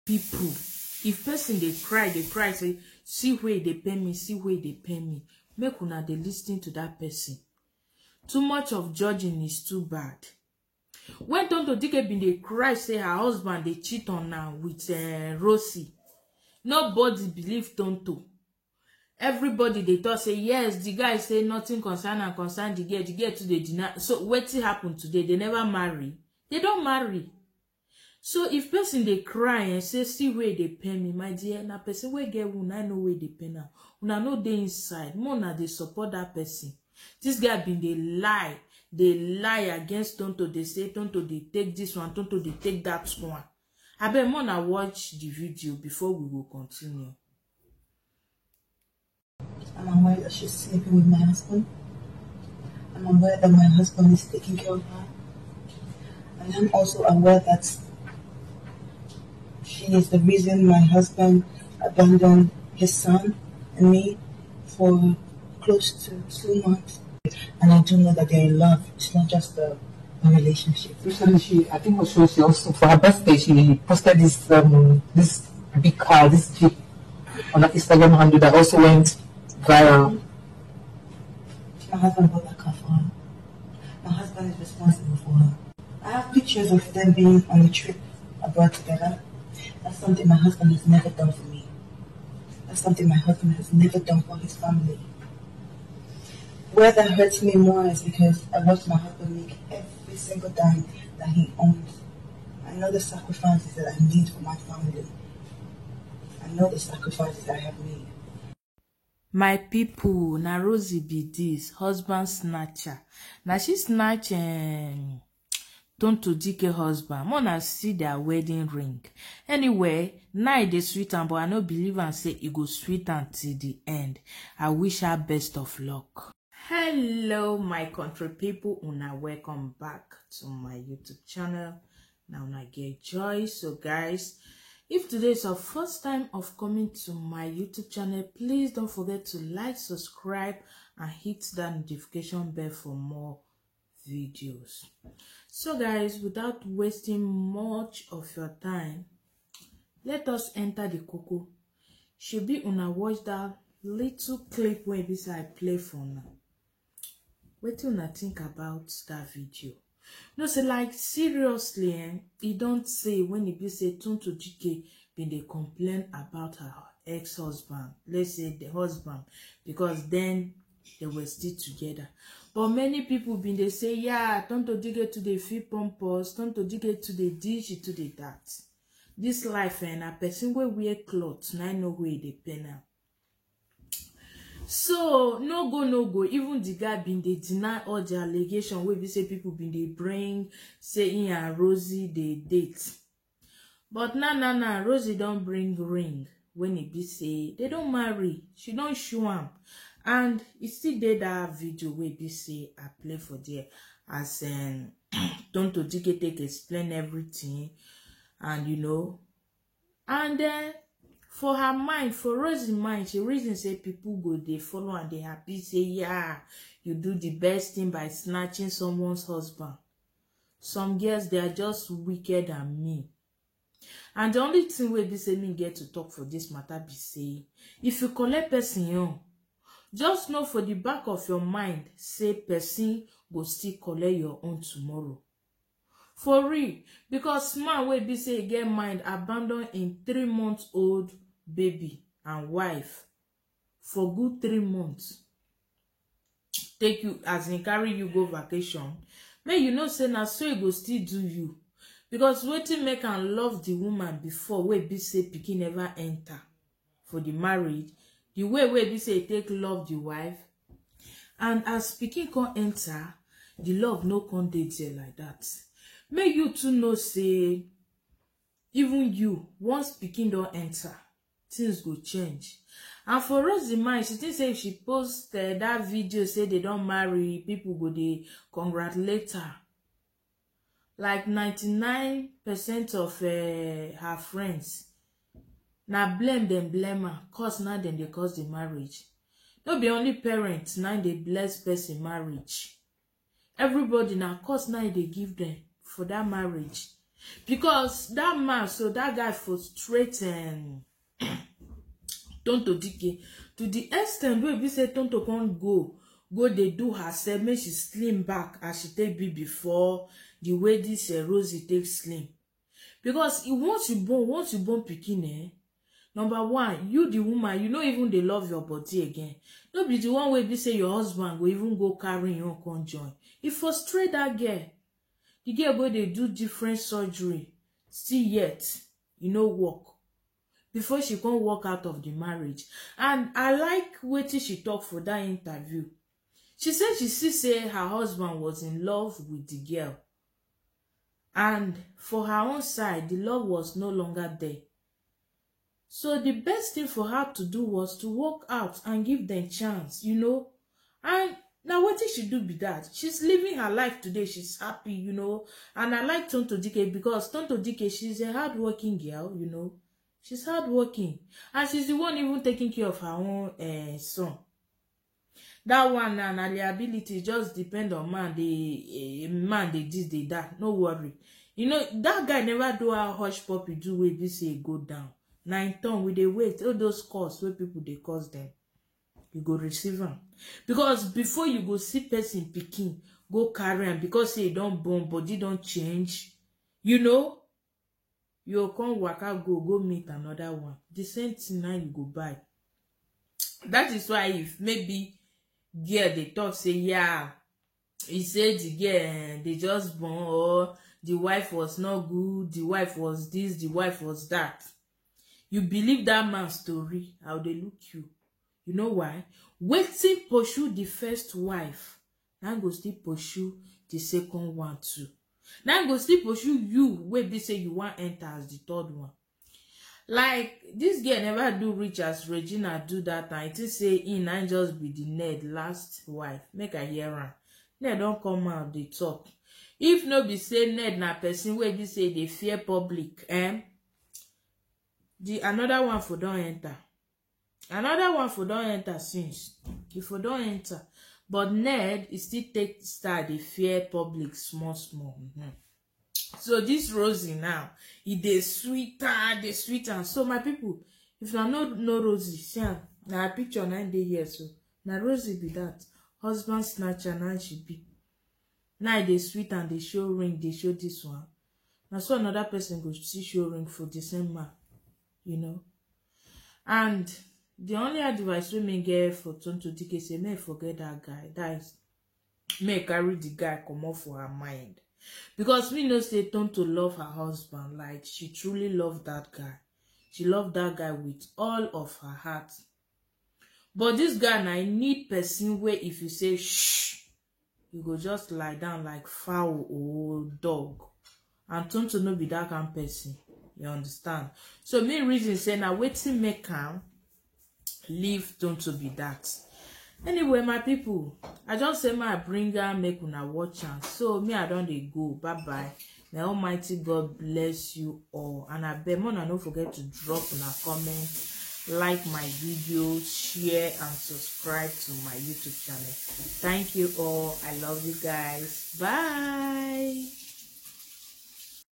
people. If person they cry, say, see where they pay me, see where they pay me. Make una they listening to that person. Too much of judging is too bad. When Tonto Dike been they cry, say her husband they cheat on her with Rosie. Nobody believe Tonto. Everybody they thought say yes, the guy say nothing concern and concern the girl to the deny. So what happened today? They never marry. They don't marry. So if person they cry and say see where they pay me, my dear, na person where get una know where they pay now. Una know they inside. More na they support that person. This guy been they lie against Tonto. They say Tonto they take this one, Tonto they take that one. I bet more na watch the video before we will continue. I'm aware that she's sleeping with my husband. I'm aware that my husband is taking care of her. And I'm also aware that she is the reason my husband abandoned his son and me for close to 2 months. And I do know that they're in love. It's not just a relationship. Recently, I think she also, for her birthday, she posted this this big car, this Jeep on her Instagram handle that also went viral. My husband bought that car for her. My husband is responsible for her. I have pictures of them being on a trip abroad together. That's something my husband has never done for me. That's something my husband has never done for his family. Where that hurts me more is because I watch my husband make every single dime that he owns. I know the sacrifices that I need for my family. I know the sacrifices I have made. My people, na Rosie be this husband snatcher. Now she snatch Tonto Dike husband. Mona see their wedding ring. Anyway, now they sweet am, but I no believe and say it go sweet until the end. I wish her best of luck. Hello, my country people. Una welcome back to my YouTube channel. Now una get joy. So guys, if today is your first time of coming to my YouTube channel, please don't forget to like, subscribe, and hit that notification bell for more videos. So guys, without wasting much of your time, let us enter the cocoa. Should be una watch that little clip where this I play for now. What do you think about that video? No, say like seriously, he don't say when he be say Tonto Dike been they complain about her ex-husband. Let's say the husband, because then they were still together. But many people been they say, yeah, Tonto Dike to the feel pompous, Tonto Dike to the dish, to the that. This life and a person will wear clothes, now I know where they pay now. So no go. Even the guy been they deny all the allegation where we say people been they bring saying and Rosie they date. But nah, Rosie don't bring ring when it be say they don't marry. She don't show him. And it still did that video where be say I play for there as Tonto Dike take explain everything, and you know, and then for her mind, for Rosie's mind, she reason say people go they follow and they happy say yeah, you do the best thing by snatching someone's husband. Some girls they are just wicked and mean. And the only thing where be say me get to talk for this matter be say, if you collect person young, just know for the back of your mind, say person go still collect your own tomorrow. For real, because man wey be say get mind abandon in 3-month-old baby and wife for good 3 months. Take you as in carry you go vacation. May you know say na so e go still do you. Because wetin make am love the woman before wey be say pikin never enter for the marriage, the way wey be say take love the wife, and as pikin come enter, the love no come dey there like that. May you too know say even you once pikin don enter, things go change. And for Rosie mind, she think say if she post that video say they don't marry, people go dey congratulate her. Like 99% of her friends now blame her, cause now then they cause the marriage. No be only parents now they bless person marriage. Everybody now cause now they give them for that marriage. Because that man, so that guy frustrate Tonto Dike to the extent where we say Tonto can't go they do herself, make she slim back as she take be before the way this Rosie takes slim. Because once you born pikin, number one, you the woman, you know even they love your body again. No be the one way be say your husband will even go carry your con join. It frustrate that girl. The girl go they do different surgery, still yet, work. Before she can walk out of the marriage. And I like what she talk for that interview. She said she still say her husband was in love with the girl. And for her own side, the love was no longer there. So the best thing for her to do was to walk out and give them chance, And now what did she do be that? She's living her life today. She's happy, And I like Tonto Dike because Tonto Dike, she's a hardworking girl, She's hardworking. And she's the one even taking care of her own son. That one and liability just depend on man. Man, they this, they that. No worry. That guy never do a hush puppy do way be say go down. 9 ton with the wait. All those costs where people they cause them. You go receive them. Because before you go see person picking, go carry them because say don't born, body don't change. You come waka go meet another one. The same thing now you go buy. That is why if maybe girl they talk say yeah, he said the girl they just born or the wife was not good, the wife was this, the wife was that. You believe that man's story, how they look you. You know why? Waiting pursue the first wife. Now go still pursue the second one too. Now go still pursue you where they say you want enter as the third one. Like this girl never do rich as Regina do that time. It is say in I just be the Ned last wife. Make a hear her. Ned don't come out they talk. If no be say Ned na person where be say they fear public, the another one for don't enter. Another one for don't enter since. If for don't enter. But Ned is still take start they fear public small. So this Rosie now, they sweeter. So my people, if you no Rosie, see now a picture 9 days here, so now Rosie be that husband snatcher now she be. Now they sweet and they show ring, they show this one. Now so another person go see show ring for the same man, And the only advice we may get for Tonto Dike say may forget that guy. That is may carry the guy come off for her mind. Because we know say Tonto love her husband. Like she truly loved that guy. She loved that guy with all of her heart. But this guy now need person where if you say shh, you go just lie down like fowl or dog. And Tonto no be that kind of person. You understand? So main reason say now waiting make him leave Tonto be that. Anyway, my people, I just say my bringer make una watch am. So me I don't dey go. Bye bye. May Almighty God bless you all. And I beg una don't forget to drop una comment, like my video, share and subscribe to my YouTube channel. Thank you all. I love you guys. Bye.